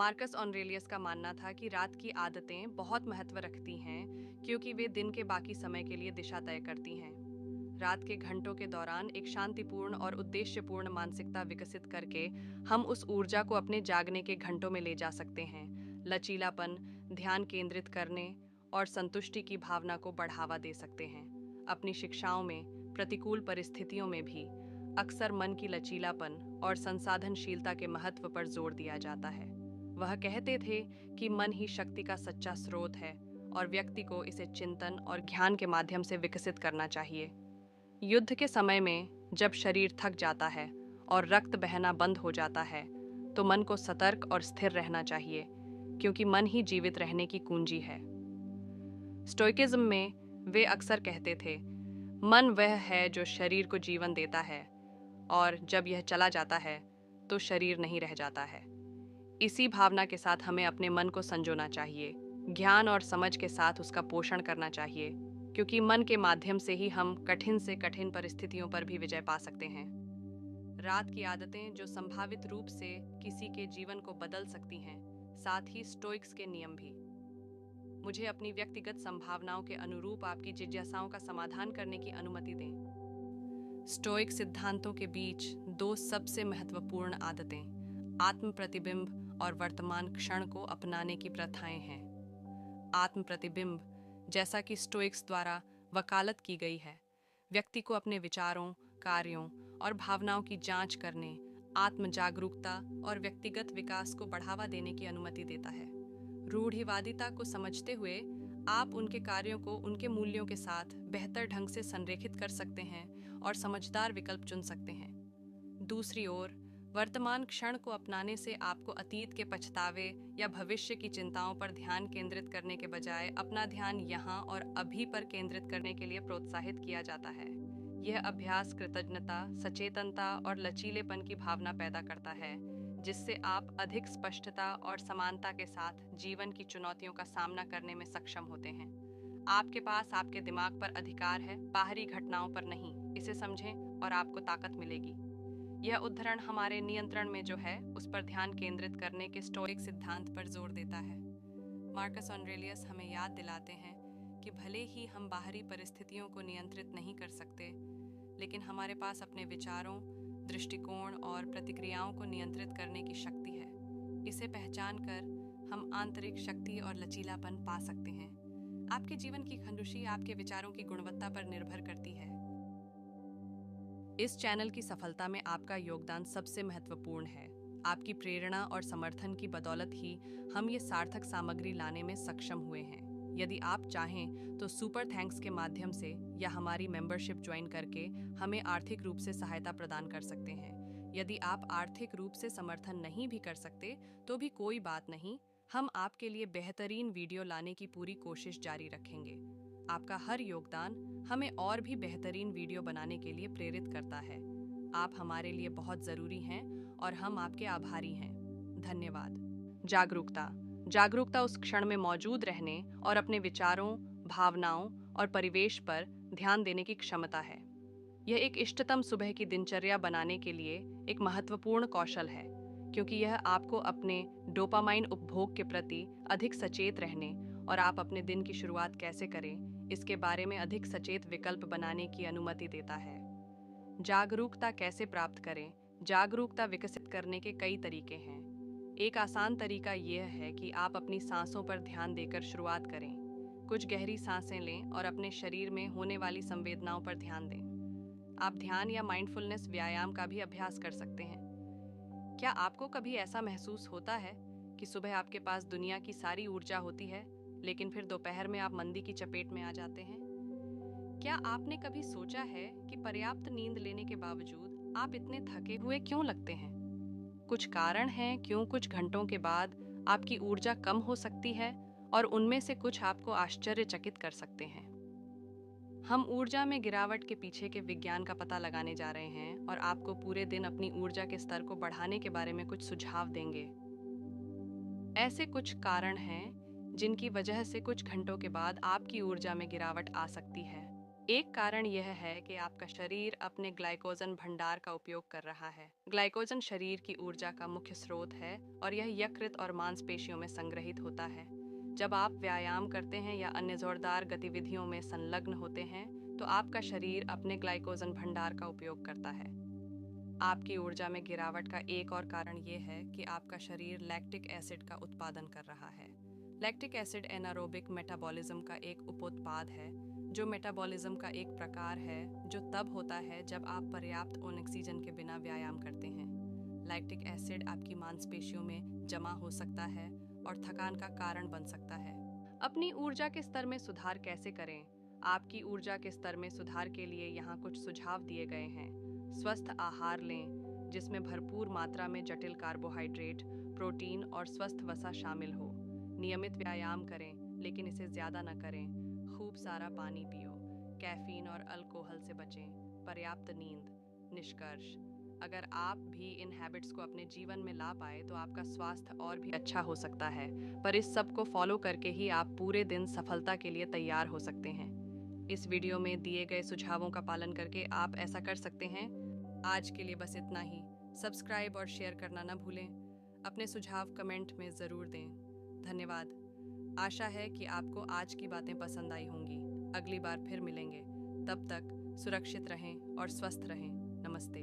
Marcus Aurelius का मानना था कि रात की आदतें बहुत महत्व रखती हैं क्योंकि वे दिन के बाकी समय के लिए दिशा तय करती हैं। रात के घंटों के दौरान एक शांतिपूर्ण और उद्देश्यपूर्ण मानसिकता विकसित करके हम उस ऊर्जा को अपने जागने के घंटों में ले जा सकते हैं। लचीलापन, ध्यान केंद्रित करने और संतुष्टि की भावना को बढ़ावा दे सकते हैं। अपनी शिक्षाओं में प्रतिकूल परिस्थितियों में भी अक्सर मन की लचीलापन और संसाधनशीलता के महत्व पर जोर दिया जाता है। वह कहते थे कि मन ही शक्ति का सच्चा स्रोत है और व्यक्ति को इसे चिंतन और ज्ञान के माध्यम से विकसित करना चाहिए। युद्ध के समय में जब शरीर थक जाता है और रक्त बहना बंद हो जाता है, तो मन को सतर्क और स्थिर रहना चाहिए, क्योंकि मन ही जीवित रहने की कुंजी है। स्टोइकिज्म में वे अक्सर कहते थे, मन वह है जो शरीर को जीवन देता है, और जब यह चला जाता है तो शरीर नहीं रह जाता है। इसी भावना के साथ हमें अपने मन को संजोना चाहिए, ज्ञान और समझ के साथ उसका पोषण करना चाहिए, क्योंकि मन के माध्यम से ही हम कठिन से कठिन परिस्थितियों पर भी विजय पा सकते हैं। रात की आदतें जो संभावित रूप से किसी के जीवन को बदल सकती हैं, साथ ही स्टोइक्स के नियम भी। मुझे अपनी व्यक्तिगत संभावनाओं के अनुरूप आपकी जिज्ञासाओं का समाधान करने की अनुमति दें। स्टोइक सिद्धांतों के बीच दो सबसे महत्वपूर्ण आदतें आत्म प्रतिबिंब और वर्तमान क्षण को अपनाने की प्रथाएं हैं। आत्म प्रतिबिंब, जैसा कि स्टोइक्स द्वारा वकालत की गई है, व्यक्ति को अपने विचारों, कार्यों और भावनाओं की जांच करने, आत्म जागरूकता और व्यक्तिगत विकास को बढ़ावा देने की अनुमति देता है। रूढ़िवादिता को समझते हुए आप उनके कार्यों को उनके मूल्यों के साथ बेहतर ढंग से संरेखित कर सकते हैं और समझदार विकल्प चुन सकते हैं। दूसरी ओर, वर्तमान क्षण को अपनाने से आपको अतीत के पछतावे या भविष्य की चिंताओं पर ध्यान केंद्रित करने के बजाय अपना ध्यान यहाँ और अभी पर केंद्रित करने के लिए प्रोत्साहित किया जाता है। यह अभ्यास कृतज्ञता, सचेतनता और लचीलेपन की भावना पैदा करता है, जिससे आप अधिक स्पष्टता और समानता के साथ जीवन की चुनौतियों का सामना करने में सक्षम होते हैं। आपके पास आपके दिमाग पर अधिकार है, बाहरी घटनाओं पर नहीं। इसे समझें और आपको ताकत मिलेगी। यह उद्धरण हमारे नियंत्रण में जो है उस पर ध्यान केंद्रित करने के स्टोइक सिद्धांत पर जोर देता है। मार्कस ऑरेलियस हमें याद दिलाते हैं कि भले ही हम बाहरी परिस्थितियों को नियंत्रित नहीं कर सकते, लेकिन हमारे पास अपने विचारों, दृष्टिकोण और प्रतिक्रियाओं को नियंत्रित करने की शक्ति है। इसे पहचान कर हम आंतरिक शक्ति और लचीलापन पा सकते हैं। आपके जीवन की खुशी आपके विचारों की गुणवत्ता पर निर्भर करती है। इस चैनल की सफलता में आपका योगदान सबसे महत्वपूर्ण है। आपकी प्रेरणा और समर्थन की बदौलत ही हम ये सार्थक सामग्री लाने में सक्षम हुए हैं। यदि आप चाहें तो सुपर थैंक्स के माध्यम से या हमारी मेंबरशिप ज्वाइन करके हमें आर्थिक रूप से सहायता प्रदान कर सकते हैं। यदि आप आर्थिक रूप से समर्थन नहीं भी कर सकते तो भी कोई बात नहीं, हम आपके लिए बेहतरीन वीडियो लाने की पूरी कोशिश जारी रखेंगे। आपका हर योगदान हमें और भी बेहतरीन वीडियो बनाने के लिए प्रेरित करता है। आप हमारे लिए बहुत ज़रूरी हैं और हम आपके आभारी हैं। धन्यवाद। जागरूकता जागरूकता उस क्षण में मौजूद रहने और अपने विचारों, भावनाओं और परिवेश पर ध्यान देने की क्षमता है। यह एक इष्टतम सुबह की दिनचर्या बनाने के लिए एक महत्वपूर्ण कौशल है, क्योंकि यह आपको अपने डोपामाइन उपभोग के प्रति अधिक सचेत रहने और आप अपने दिन की शुरुआत कैसे करें, इसके बारे में अधिक सचेत विकल्प बनाने की अनुमति देता है। जागरूकता कैसे प्राप्त करें? जागरूकता विकसित करने के कई तरीके हैं। एक आसान तरीका यह है कि आप अपनी सांसों पर ध्यान देकर शुरुआत करें। कुछ गहरी सांसें लें और अपने शरीर में होने वाली संवेदनाओं पर ध्यान दें। आप ध्यान या माइंडफुलनेस व्यायाम का भी अभ्यास कर सकते हैं। क्या आपको कभी ऐसा महसूस होता है कि सुबह आपके पास दुनिया की सारी ऊर्जा होती है, लेकिन फिर दोपहर में आप मंदी की चपेट में आ जाते हैं? क्या आपने कभी सोचा है कि पर्याप्त नींद लेने के बावजूद आप इतने थके हुए क्यों लगते हैं? कुछ कारण हैं क्यों कुछ घंटों के बाद आपकी ऊर्जा कम हो सकती है, और उनमें से कुछ आपको आश्चर्यचकित कर सकते हैं। हम ऊर्जा में गिरावट के पीछे के विज्ञान का पता लगाने जा रहे हैं और आपको पूरे दिन अपनी ऊर्जा के स्तर को बढ़ाने के बारे में कुछ सुझाव देंगे। ऐसे कुछ कारण हैं जिनकी वजह से कुछ घंटों के बाद आपकी ऊर्जा में गिरावट आ सकती है। एक कारण यह है कि आपका शरीर अपने ग्लाइकोजन भंडार का उपयोग कर रहा है। ग्लाइकोजन शरीर की ऊर्जा का मुख्य स्रोत है और यह यकृत और मांसपेशियों में संग्रहित होता है। जब आप व्यायाम करते हैं या अन्य जोरदार गतिविधियों में संलग्न होते हैं, तो आपका शरीर अपने ग्लाइकोजन भंडार का उपयोग करता है। आपकी ऊर्जा में गिरावट का एक और कारण ये है कि आपका शरीर लैक्टिक एसिड का उत्पादन कर रहा है। लैक्टिक एसिड एनारोबिक मेटाबॉलिज्म का एक उपोत्पाद है, जो मेटाबॉलिज्म का एक प्रकार है जो तब होता है जब आप पर्याप्त ऑक्सीजन के बिना व्यायाम करते हैं। लैक्टिक एसिड आपकी मांसपेशियों में जमा हो सकता है और थकान का कारण बन सकता है। अपनी ऊर्जा के स्तर में सुधार कैसे करें? आपकी ऊर्जा के स्तर में सुधार के लिए यहाँ कुछ सुझाव दिए गए हैं। स्वस्थ आहार लें, जिसमें भरपूर मात्रा में जटिल कार्बोहाइड्रेट, प्रोटीन और स्वस्थ वसा शामिल हो। नियमित व्यायाम करें, लेकिन इसे ज़्यादा न करें। खूब सारा पानी पियो। कैफीन और अल्कोहल से बचें। पर्याप्त नींद। निष्कर्ष: अगर आप भी इन हैबिट्स को अपने जीवन में ला पाए तो आपका स्वास्थ्य और भी अच्छा हो सकता है। पर इस सब को फॉलो करके ही आप पूरे दिन सफलता के लिए तैयार हो सकते हैं। इस वीडियो में दिए गए सुझावों का पालन करके आप ऐसा कर सकते हैं। आज के लिए बस इतना ही। सब्सक्राइब और शेयर करना न भूलें। अपने सुझाव कमेंट में ज़रूर दें। धन्यवाद। आशा है कि आपको आज की बातें पसंद आई होंगी। अगली बार फिर मिलेंगे। तब तक सुरक्षित रहें और स्वस्थ रहें। नमस्ते।